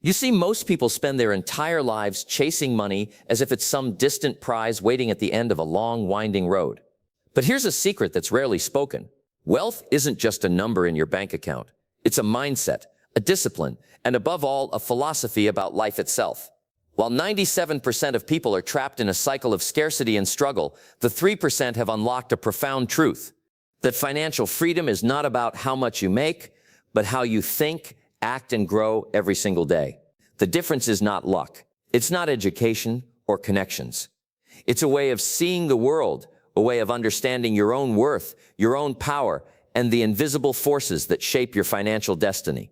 You see, most people spend their entire lives chasing money as if it's some distant prize waiting at the end of a long, winding road. But here's a secret that's rarely spoken. Wealth isn't just a number in your bank account. It's a mindset, a discipline, and above all, a philosophy about life itself. While 97% of people are trapped in a cycle of scarcity and struggle, the 3% have unlocked a profound truth: that financial freedom is not about how much you make, but how you think, act, and grow every single day. The difference is not luck. It's not education or connections. It's a way of seeing the world, a way of understanding your own worth, your own power, and the invisible forces that shape your financial destiny.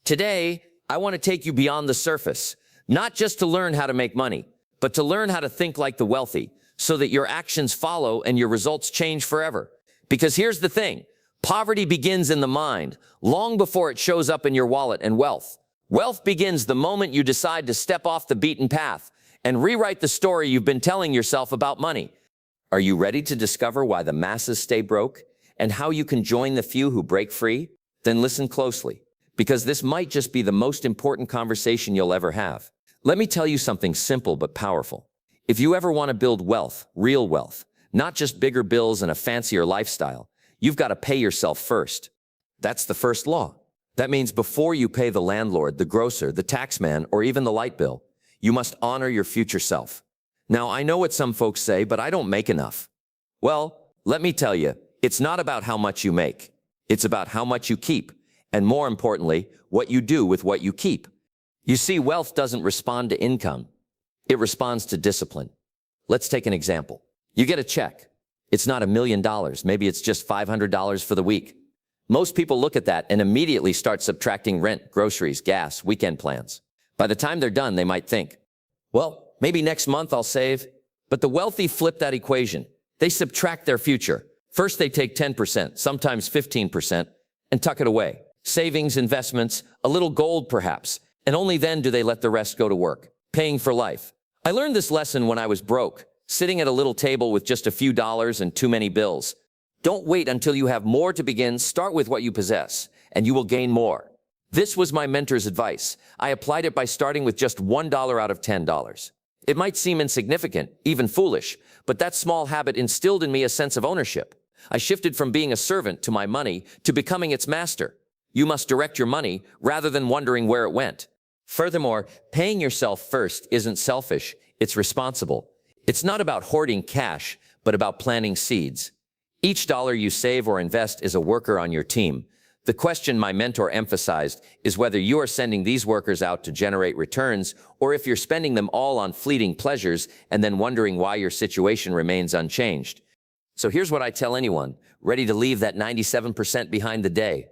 Today, I want to take you beyond the surface, not just to learn how to make money, but to learn how to think like the wealthy, so that your actions follow and your results change forever. Because here's the thing: poverty begins in the mind, long before it shows up in your wallet and wealth. Wealth begins the moment you decide to step off the beaten path and rewrite the story you've been telling yourself about money. Are you ready to discover why the masses stay broke and how you can join the few who break free? Then listen closely, because this might just be the most important conversation you'll ever have. Let me tell you something simple but powerful. If you ever want to build wealth, real wealth, not just bigger bills and a fancier lifestyle, you've got to pay yourself first. That's the first law. That means before you pay the landlord, the grocer, the taxman, or even the light bill, you must honor your future self. Now, I know what some folks say, but I don't make enough. Well, let me tell you, it's not about how much you make. It's about how much you keep, and more importantly, what you do with what you keep. You see, wealth doesn't respond to income. It responds to discipline. Let's take an example. You get a check. It's not $1 million. Maybe it's just $500 for the week. Most people look at that and immediately start subtracting rent, groceries, gas, weekend plans. By the time they're done, they might think, well, maybe next month I'll save. But the wealthy flip that equation. They subtract their future. First, they take 10%, sometimes 15%, and tuck it away. Savings, investments, a little gold perhaps. And only then do they let the rest go to work, paying for life. I learned this lesson when I was broke, sitting at a little table with just a few dollars and too many bills. Don't wait until you have more to begin. Start with what you possess, and you will gain more. This was my mentor's advice. I applied it by starting with just $1 out of $10. It might seem insignificant, even foolish, but that small habit instilled in me a sense of ownership. I shifted from being a servant to my money to becoming its master. You must direct your money rather than wondering where it went. Furthermore, paying yourself first isn't selfish, it's responsible. It's not about hoarding cash, but about planting seeds. Each dollar you save or invest is a worker on your team. The question my mentor emphasized is whether you are sending these workers out to generate returns, or if you're spending them all on fleeting pleasures and then wondering why your situation remains unchanged. So here's what I tell anyone ready to leave that 97% behind the day.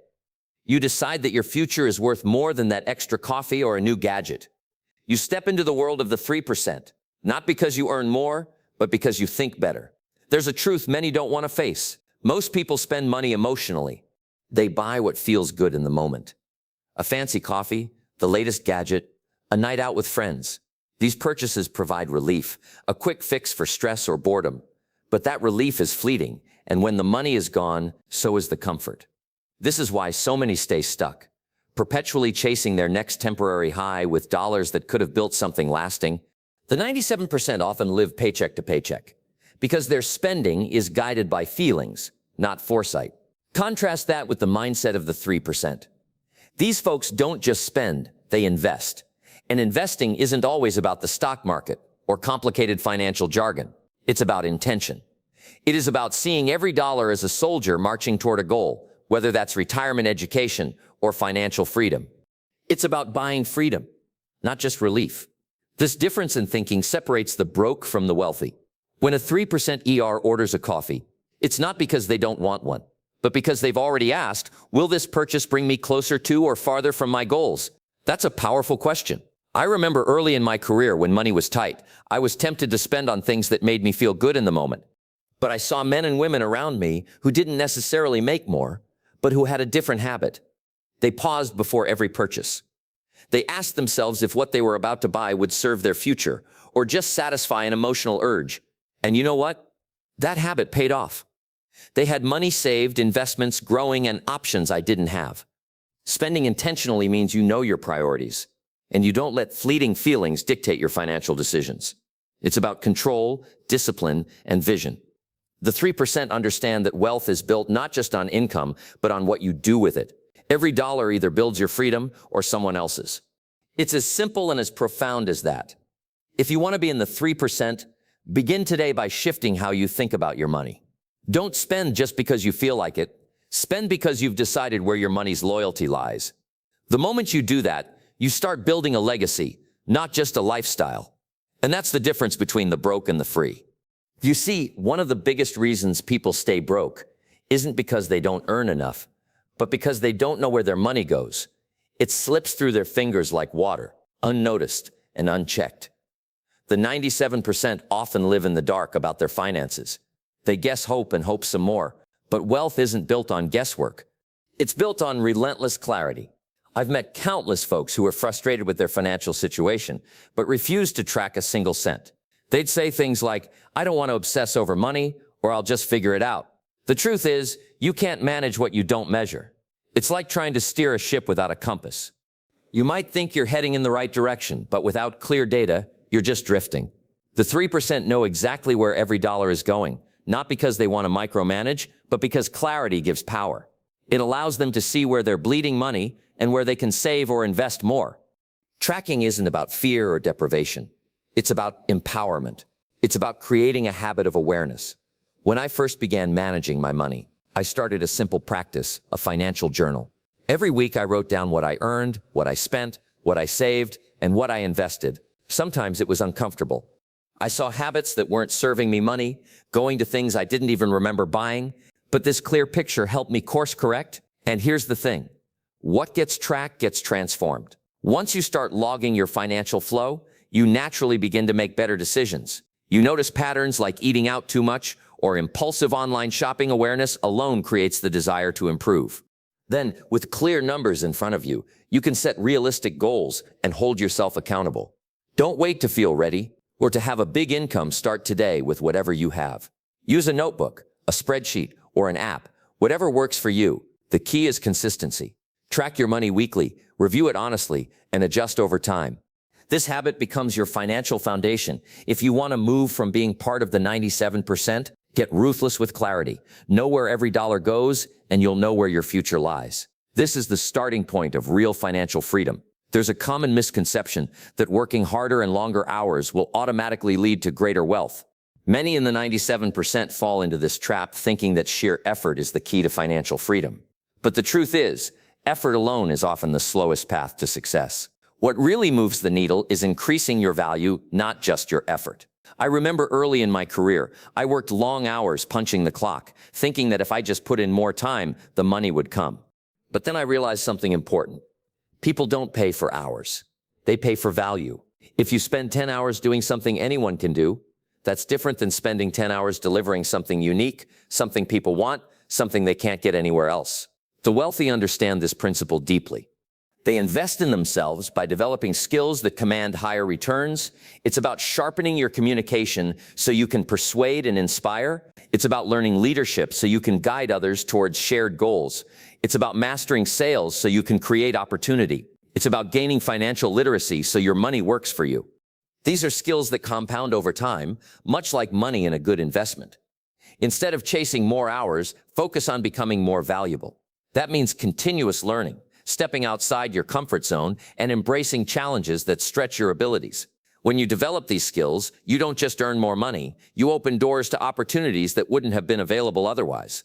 You decide that your future is worth more than that extra coffee or a new gadget. You step into the world of the 3%, not because you earn more, but because you think better. There's a truth many don't want to face. Most people spend money emotionally. They buy what feels good in the moment. A fancy coffee, the latest gadget, a night out with friends. These purchases provide relief, a quick fix for stress or boredom. But that relief is fleeting, and when the money is gone, so is the comfort. This is why so many stay stuck, perpetually chasing their next temporary high with dollars that could have built something lasting. The 97% often live paycheck to paycheck, because their spending is guided by feelings, not foresight. Contrast that with the mindset of the 3%. These folks don't just spend, they invest. And investing isn't always about the stock market or complicated financial jargon. It's about intention. It is about seeing every dollar as a soldier marching toward a goal, whether that's retirement, education, or financial freedom. It's about buying freedom, not just relief. This difference in thinking separates the broke from the wealthy. When a 3% ER orders a coffee, it's not because they don't want one, but because they've already asked, will this purchase bring me closer to or farther from my goals? That's a powerful question. I remember early in my career when money was tight, I was tempted to spend on things that made me feel good in the moment. But I saw men and women around me who didn't necessarily make more, but who had a different habit. They paused before every purchase. They asked themselves if what they were about to buy would serve their future or just satisfy an emotional urge. And you know what? That habit paid off. They had money saved, investments growing, and options I didn't have. Spending intentionally means you know your priorities. And you don't let fleeting feelings dictate your financial decisions. It's about control, discipline, and vision. The 3% understand that wealth is built not just on income, but on what you do with it. Every dollar either builds your freedom or someone else's. It's as simple and as profound as that. If you want to be in the 3%, begin today by shifting how you think about your money. Don't spend just because you feel like it. Spend because you've decided where your money's loyalty lies. The moment you do that, you start building a legacy, not just a lifestyle. And that's the difference between the broke and the free. You see, one of the biggest reasons people stay broke isn't because they don't earn enough, but because they don't know where their money goes. It slips through their fingers like water, unnoticed and unchecked. The 97% often live in the dark about their finances. They guess hope and hope some more, but wealth isn't built on guesswork. It's built on relentless clarity. I've met countless folks who are frustrated with their financial situation, but refuse to track a single cent. They'd say things like, I don't want to obsess over money, or I'll just figure it out. The truth is, you can't manage what you don't measure. It's like trying to steer a ship without a compass. You might think you're heading in the right direction, but without clear data, you're just drifting. The 3% know exactly where every dollar is going, not because they want to micromanage, but because clarity gives power. It allows them to see where they're bleeding money and where they can save or invest more. Tracking isn't about fear or deprivation. It's about empowerment. It's about creating a habit of awareness. When I first began managing my money, I started a simple practice, a financial journal. Every week I wrote down what I earned, what I spent, what I saved, and what I invested. Sometimes it was uncomfortable. I saw habits that weren't serving me money, going to things I didn't even remember buying, but this clear picture helped me course correct. And here's the thing. What gets tracked gets transformed. Once you start logging your financial flow, you naturally begin to make better decisions. You notice patterns like eating out too much or impulsive online shopping. Awareness alone creates the desire to improve. Then, with clear numbers in front of you, you can set realistic goals and hold yourself accountable. Don't wait to feel ready or to have a big income. Start today with whatever you have. Use a notebook, a spreadsheet, or an app, whatever works for you. The key is consistency. Track your money weekly, review it honestly, and adjust over time. This habit becomes your financial foundation. If you want to move from being part of the 97%, get ruthless with clarity. Know where every dollar goes, and you'll know where your future lies. This is the starting point of real financial freedom. There's a common misconception that working harder and longer hours will automatically lead to greater wealth. Many in the 97% fall into this trap, thinking that sheer effort is the key to financial freedom. But the truth is, effort alone is often the slowest path to success. What really moves the needle is increasing your value, not just your effort. I remember early in my career, I worked long hours punching the clock, thinking that if I just put in more time, the money would come. But then I realized something important. People don't pay for hours. They pay for value. If you spend 10 hours doing something anyone can do, that's different than spending 10 hours delivering something unique, something people want, something they can't get anywhere else. The wealthy understand this principle deeply. They invest in themselves by developing skills that command higher returns. It's about sharpening your communication so you can persuade and inspire. It's about learning leadership so you can guide others towards shared goals. It's about mastering sales so you can create opportunity. It's about gaining financial literacy so your money works for you. These are skills that compound over time, much like money in a good investment. Instead of chasing more hours, focus on becoming more valuable. That means continuous learning, stepping outside your comfort zone, and embracing challenges that stretch your abilities. When you develop these skills, you don't just earn more money, you open doors to opportunities that wouldn't have been available otherwise.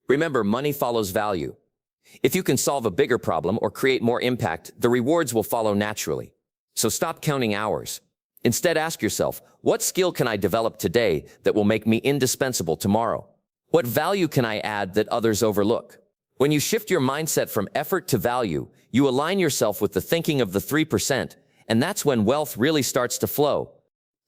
Remember, money follows value. If you can solve a bigger problem or create more impact, the rewards will follow naturally. So stop counting hours. Instead, ask yourself, what skill can I develop today that will make me indispensable tomorrow? What value can I add that others overlook? When you shift your mindset from effort to value, you align yourself with the thinking of the 3%, and that's when wealth really starts to flow.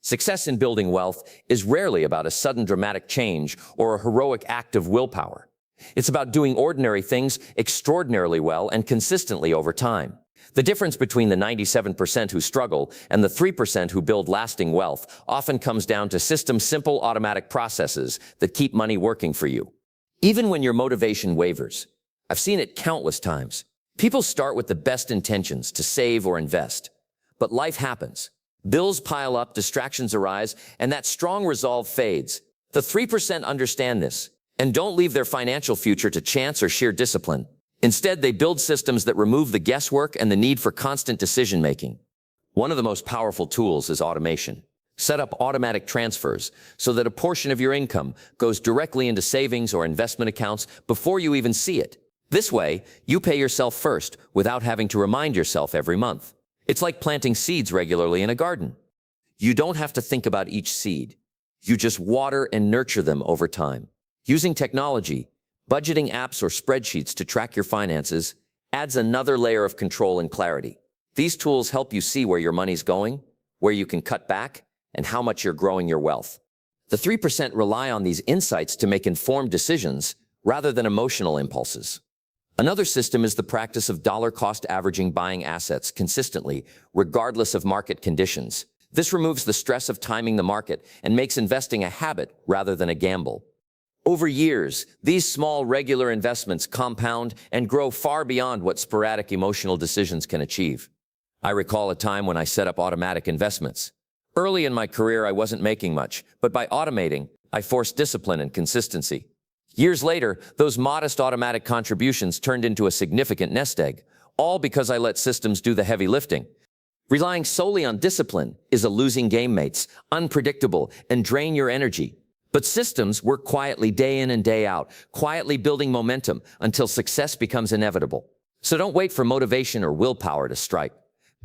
Success in building wealth is rarely about a sudden dramatic change or a heroic act of willpower. It's about doing ordinary things extraordinarily well and consistently over time. The difference between the 97% who struggle and the 3% who build lasting wealth often comes down to simple automatic processes that keep money working for you. Even when your motivation wavers, I've seen it countless times. People start with the best intentions to save or invest. But life happens. Bills pile up, distractions arise, and that strong resolve fades. The 3% understand this and don't leave their financial future to chance or sheer discipline. Instead, they build systems that remove the guesswork and the need for constant decision-making. One of the most powerful tools is automation. Set up automatic transfers so that a portion of your income goes directly into savings or investment accounts before you even see it. This way, you pay yourself first without having to remind yourself every month. It's like planting seeds regularly in a garden. You don't have to think about each seed. You just water and nurture them over time. Using technology, budgeting apps or spreadsheets to track your finances adds another layer of control and clarity. These tools help you see where your money's going, where you can cut back, and how much you're growing your wealth. The 3% rely on these insights to make informed decisions rather than emotional impulses. Another system is the practice of dollar-cost averaging, buying assets consistently, regardless of market conditions. This removes the stress of timing the market and makes investing a habit rather than a gamble. Over years, these small, regular investments compound and grow far beyond what sporadic emotional decisions can achieve. I recall a time when I set up automatic investments. Early in my career, I wasn't making much, but by automating, I forced discipline and consistency. Years later, those modest automatic contributions turned into a significant nest egg, all because I let systems do the heavy lifting. Relying solely on discipline is a losing game, mates, unpredictable, and drain your energy. But systems work quietly day in and day out, quietly building momentum until success becomes inevitable. So don't wait for motivation or willpower to strike.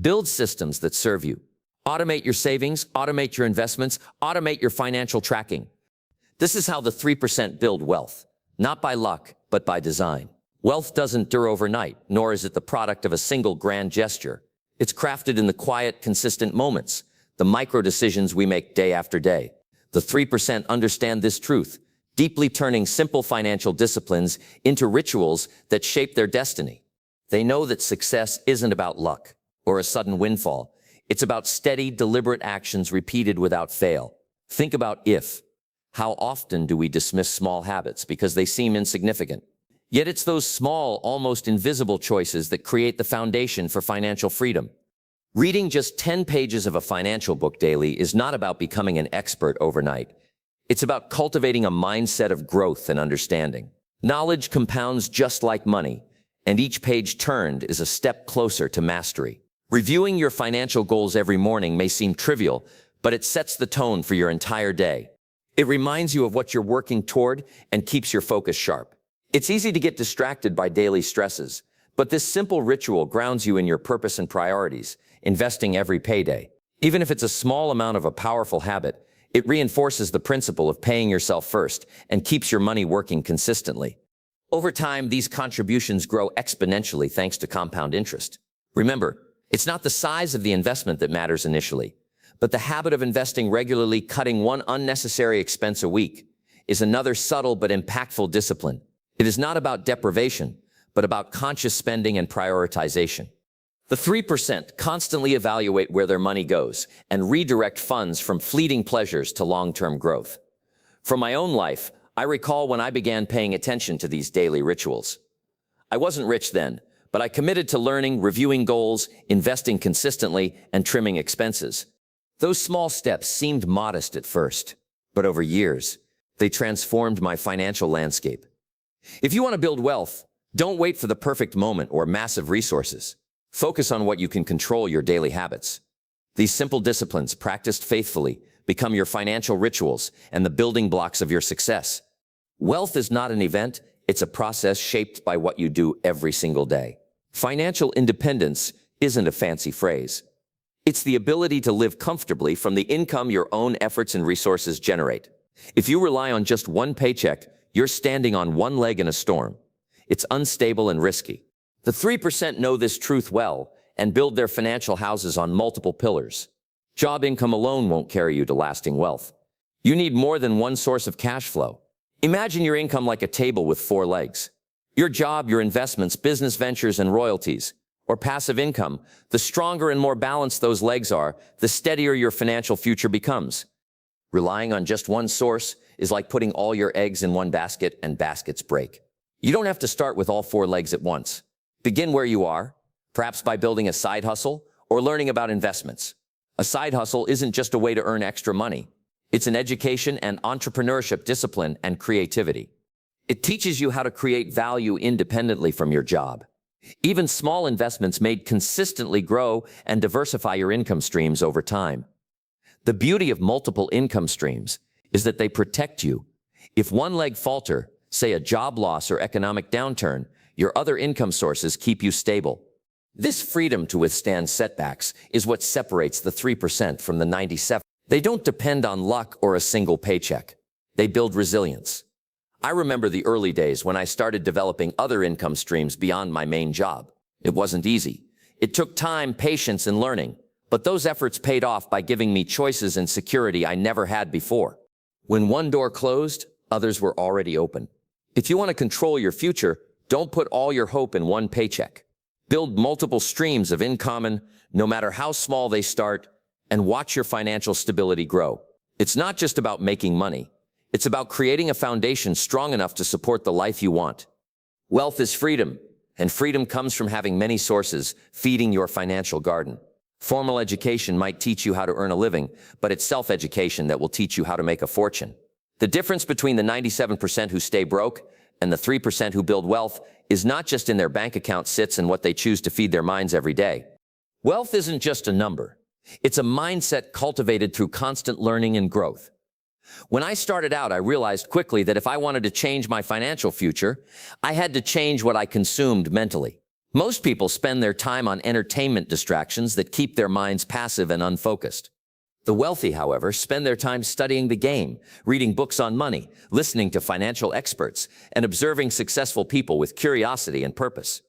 Build systems that serve you. Automate your savings, automate your investments, automate your financial tracking. This is how the 3% build wealth, not by luck, but by design. Wealth doesn't endure overnight, nor is it the product of a single grand gesture. It's crafted in the quiet, consistent moments, the micro decisions we make day after day. The 3% understand this truth, deeply turning simple financial disciplines into rituals that shape their destiny. They know that success isn't about luck or a sudden windfall. It's about steady, deliberate actions repeated without fail. Think about if. How often do we dismiss small habits because they seem insignificant? Yet it's those small, almost invisible choices that create the foundation for financial freedom. Reading just 10 pages of a financial book daily is not about becoming an expert overnight. It's about cultivating a mindset of growth and understanding. Knowledge compounds just like money, and each page turned is a step closer to mastery. Reviewing your financial goals every morning may seem trivial, but it sets the tone for your entire day. It reminds you of what you're working toward and keeps your focus sharp. It's easy to get distracted by daily stresses, but this simple ritual grounds you in your purpose and priorities, investing every payday. Even if it's a small amount of a powerful habit, it reinforces the principle of paying yourself first and keeps your money working consistently. Over time, these contributions grow exponentially thanks to compound interest. Remember, it's not the size of the investment that matters initially, but the habit of investing regularly. Cutting one unnecessary expense a week is another subtle but impactful discipline. It is not about deprivation, but about conscious spending and prioritization. The 3% constantly evaluate where their money goes and redirect funds from fleeting pleasures to long-term growth. From my own life, I recall when I began paying attention to these daily rituals. I wasn't rich then, but I committed to learning, reviewing goals, investing consistently, and trimming expenses. Those small steps seemed modest at first, but over years, they transformed my financial landscape. If you want to build wealth, don't wait for the perfect moment or massive resources. Focus on what you can control: your daily habits. These simple disciplines, practiced faithfully, become your financial rituals and the building blocks of your success. Wealth is not an event, it's a process shaped by what you do every single day. Financial independence isn't a fancy phrase. It's the ability to live comfortably from the income your own efforts and resources generate. If you rely on just one paycheck, you're standing on one leg in a storm. It's unstable and risky. The 3% know this truth well and build their financial houses on multiple pillars. Job income alone won't carry you to lasting wealth. You need more than one source of cash flow. Imagine your income like a table with 4 legs. Your job, your investments, business ventures, and royalties, or passive income. The stronger and more balanced those legs are, the steadier your financial future becomes. Relying on just one source is like putting all your eggs in one basket, and baskets break. You don't have to start with all 4 legs at once. Begin where you are, perhaps by building a side hustle or learning about investments. A side hustle isn't just a way to earn extra money. It's an education and entrepreneurship discipline and creativity. It teaches you how to create value independently from your job. Even small investments made consistently grow and diversify your income streams over time. The beauty of multiple income streams is that they protect you. If one leg falter, say a job loss or economic downturn, your other income sources keep you stable. This freedom to withstand setbacks is what separates the 3% from the 97%. They don't depend on luck or a single paycheck. They build resilience. I remember the early days when I started developing other income streams beyond my main job. It wasn't easy. It took time, patience, and learning, but those efforts paid off by giving me choices and security I never had before. When one door closed, others were already open. If you want to control your future, don't put all your hope in one paycheck. Build multiple streams of income, no matter how small they start, and watch your financial stability grow. It's not just about making money. It's about creating a foundation strong enough to support the life you want. Wealth is freedom, and freedom comes from having many sources feeding your financial garden. Formal education might teach you how to earn a living, but it's self-education that will teach you how to make a fortune. The difference between the 97% who stay broke and the 3% who build wealth is not just in their bank account sits and what they choose to feed their minds every day. Wealth isn't just a number. It's a mindset cultivated through constant learning and growth. When I started out, I realized quickly that if I wanted to change my financial future, I had to change what I consumed mentally. Most people spend their time on entertainment distractions that keep their minds passive and unfocused. The wealthy, however, spend their time studying the game, reading books on money, listening to financial experts, and observing successful people with curiosity and purpose.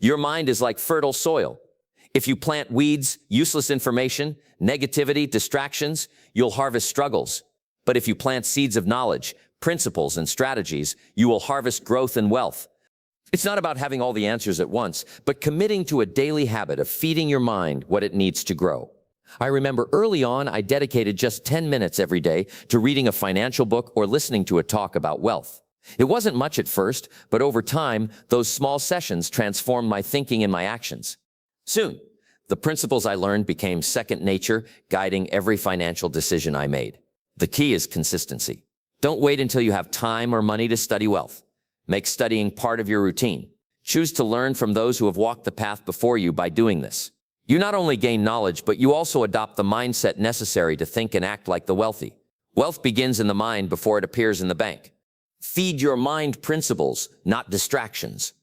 Your mind is like fertile soil. If you plant weeds, useless information, negativity, distractions, you'll harvest struggles. But if you plant seeds of knowledge, principles, and strategies, you will harvest growth and wealth. It's not about having all the answers at once, but committing to a daily habit of feeding your mind what it needs to grow. I remember early on, I dedicated just 10 minutes every day to reading a financial book or listening to a talk about wealth. It wasn't much at first, but over time, those small sessions transformed my thinking and my actions. Soon, the principles I learned became second nature, guiding every financial decision I made. The key is consistency. Don't wait until you have time or money to study wealth. Make studying part of your routine. Choose to learn from those who have walked the path before you by doing this. You not only gain knowledge, but you also adopt the mindset necessary to think and act like the wealthy. Wealth begins in the mind before it appears in the bank. Feed your mind principles, not distractions.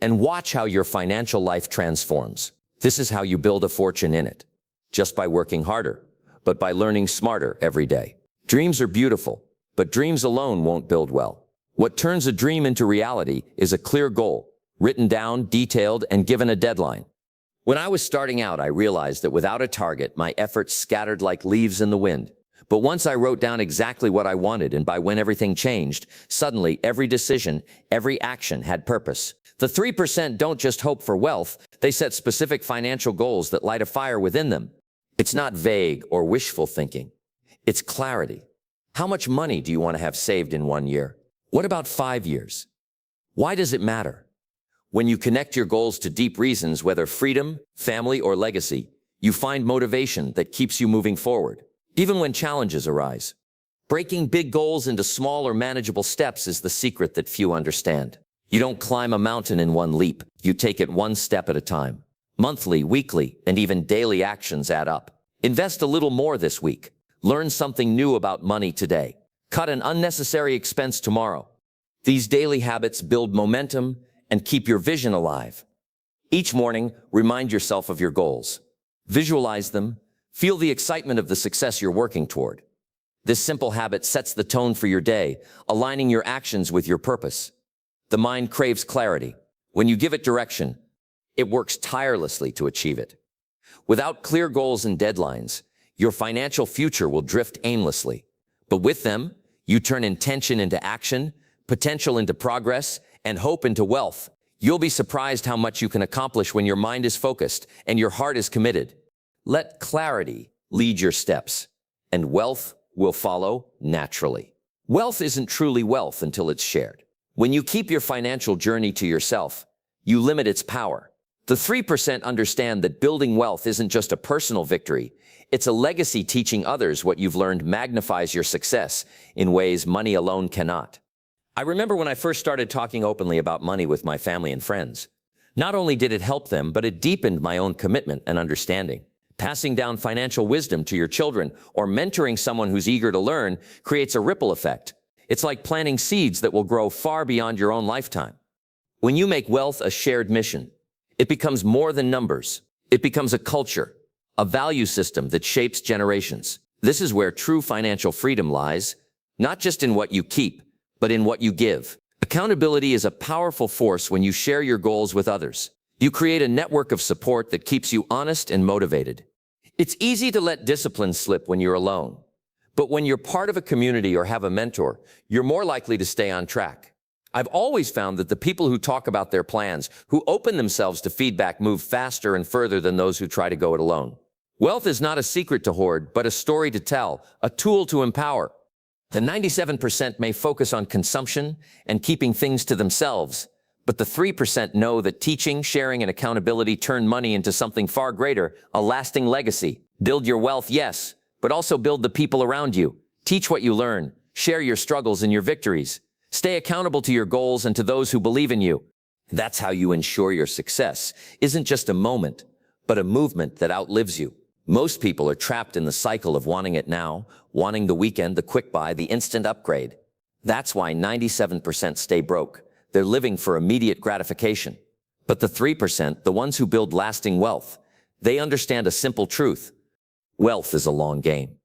And watch how your financial life transforms. This is how you build a fortune in it. Just by working harder, but by learning smarter every day. Dreams are beautiful, but dreams alone won't build well. What turns a dream into reality is a clear goal, written down, detailed, and given a deadline. When I was starting out, I realized that without a target, my efforts scattered like leaves in the wind. But once I wrote down exactly what I wanted, and by when everything changed, suddenly every decision, every action had purpose. The 3% don't just hope for wealth, they set specific financial goals that light a fire within them. It's not vague or wishful thinking. It's clarity. How much money do you want to have saved in 1 year? What about 5 years? Why does it matter? When you connect your goals to deep reasons, whether freedom, family, or legacy, you find motivation that keeps you moving forward, even when challenges arise. Breaking big goals into small or manageable steps is the secret that few understand. You don't climb a mountain in one leap. You take it one step at a time. Monthly, weekly, and even daily actions add up. Invest a little more this week. Learn something new about money today. Cut an unnecessary expense tomorrow. These daily habits build momentum and keep your vision alive. Each morning, remind yourself of your goals. Visualize them. Feel the excitement of the success you're working toward. This simple habit sets the tone for your day, aligning your actions with your purpose. The mind craves clarity. When you give it direction, it works tirelessly to achieve it. Without clear goals and deadlines, your financial future will drift aimlessly. But with them, you turn intention into action, potential into progress, and hope into wealth. You'll be surprised how much you can accomplish when your mind is focused and your heart is committed. Let clarity lead your steps, and wealth will follow naturally. Wealth isn't truly wealth until it's shared. When you keep your financial journey to yourself, you limit its power. The 3% understand that building wealth isn't just a personal victory. It's a legacy teaching others what you've learned magnifies your success in ways money alone cannot. I remember when I first started talking openly about money with my family and friends. Not only did it help them, but it deepened my own commitment and understanding. Passing down financial wisdom to your children or mentoring someone who's eager to learn creates a ripple effect. It's like planting seeds that will grow far beyond your own lifetime. When you make wealth a shared mission, it becomes more than numbers. It becomes a culture, a value system that shapes generations. This is where true financial freedom lies, not just in what you keep, but in what you give. Accountability is a powerful force when you share your goals with others. You create a network of support that keeps you honest and motivated. It's easy to let discipline slip when you're alone. But when you're part of a community or have a mentor, you're more likely to stay on track. I've always found that the people who talk about their plans, who open themselves to feedback, move faster and further than those who try to go it alone. Wealth is not a secret to hoard, but a story to tell, a tool to empower. The 97% may focus on consumption and keeping things to themselves, but the 3% know that teaching, sharing, and accountability turn money into something far greater, a lasting legacy. Build your wealth, yes, but also build the people around you. Teach what you learn. Share your struggles and your victories. Stay accountable to your goals and to those who believe in you. That's how you ensure your success isn't just a moment, but a movement that outlives you. Most people are trapped in the cycle of wanting it now, wanting the weekend, the quick buy, the instant upgrade. That's why 97% stay broke. They're living for immediate gratification. But the 3%, the ones who build lasting wealth, they understand a simple truth. Wealth is a long game.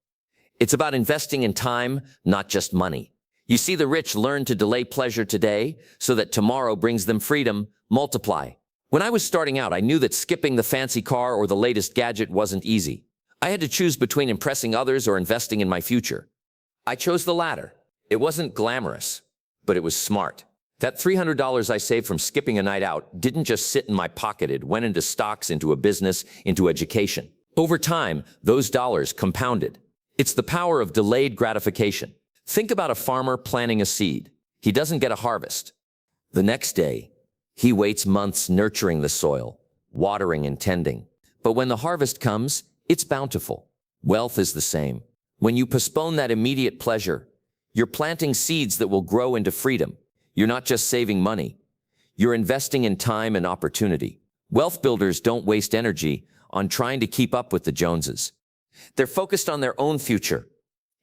It's about investing in time, not just money. You see, the rich learn to delay pleasure today so that tomorrow brings them freedom. Multiply. When I was starting out, I knew that skipping the fancy car or the latest gadget wasn't easy. I had to choose between impressing others or investing in my future. I chose the latter. It wasn't glamorous, but it was smart. That $300 I saved from skipping a night out didn't just sit in my pocket. It went into stocks, into a business, into education. Over time, those dollars compounded. It's the power of delayed gratification. Think about a farmer planting a seed. He doesn't get a harvest. The next day, he waits months nurturing the soil, watering and tending. But when the harvest comes, it's bountiful. Wealth is the same. When you postpone that immediate pleasure, you're planting seeds that will grow into freedom. You're not just saving money. You're investing in time and opportunity. Wealth builders don't waste energy on trying to keep up with the Joneses. They're focused on their own future.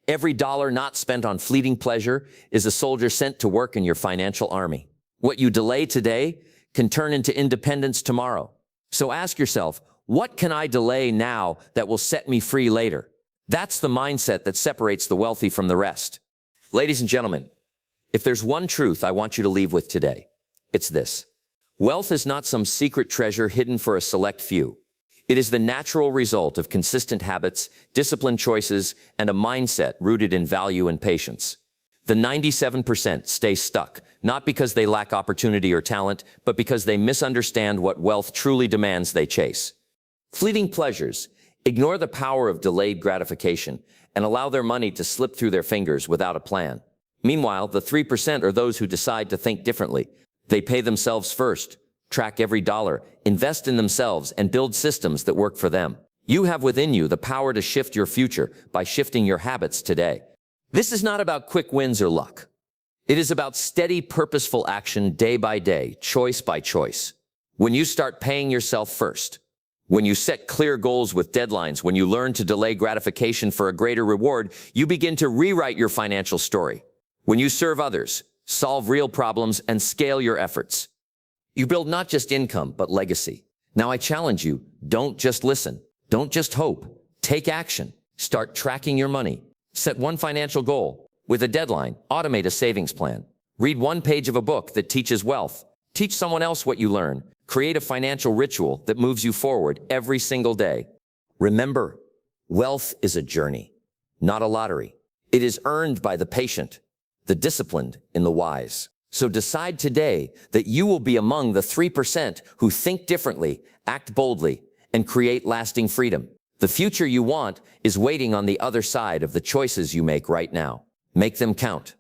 Every dollar not spent on fleeting pleasure is a soldier sent to work in your financial army. What you delay today can turn into independence tomorrow. So ask yourself, what can I delay now that will set me free later? That's the mindset that separates the wealthy from the rest. Ladies and gentlemen, if there's one truth I want you to leave with today, it's this. Wealth is not some secret treasure hidden for a select few. It is the natural result of consistent habits, disciplined choices, and a mindset rooted in value and patience. The 97% stay stuck, not because they lack opportunity or talent, but because they misunderstand what wealth truly demands they chase. Fleeting pleasures ignore the power of delayed gratification and allow their money to slip through their fingers without a plan. Meanwhile, the 3% are those who decide to think differently. They pay themselves first, track every dollar, invest in themselves, and build systems that work for them. You have within you the power to shift your future by shifting your habits today. This is not about quick wins or luck. It is about steady, purposeful action day by day, choice by choice. When you start paying yourself first, when you set clear goals with deadlines, when you learn to delay gratification for a greater reward, you begin to rewrite your financial story. When you serve others, solve real problems, and scale your efforts, you build not just income, but legacy. Now I challenge you, don't just listen. Don't just hope. Take action. Start tracking your money. Set one financial goal with a deadline. Automate a savings plan. Read one page of a book that teaches wealth. Teach someone else what you learn. Create a financial ritual that moves you forward every single day. Remember, wealth is a journey, not a lottery. It is earned by the patient, the disciplined, and the wise. So decide today that you will be among the 3% who think differently, act boldly, and create lasting freedom. The future you want is waiting on the other side of the choices you make right now. Make them count.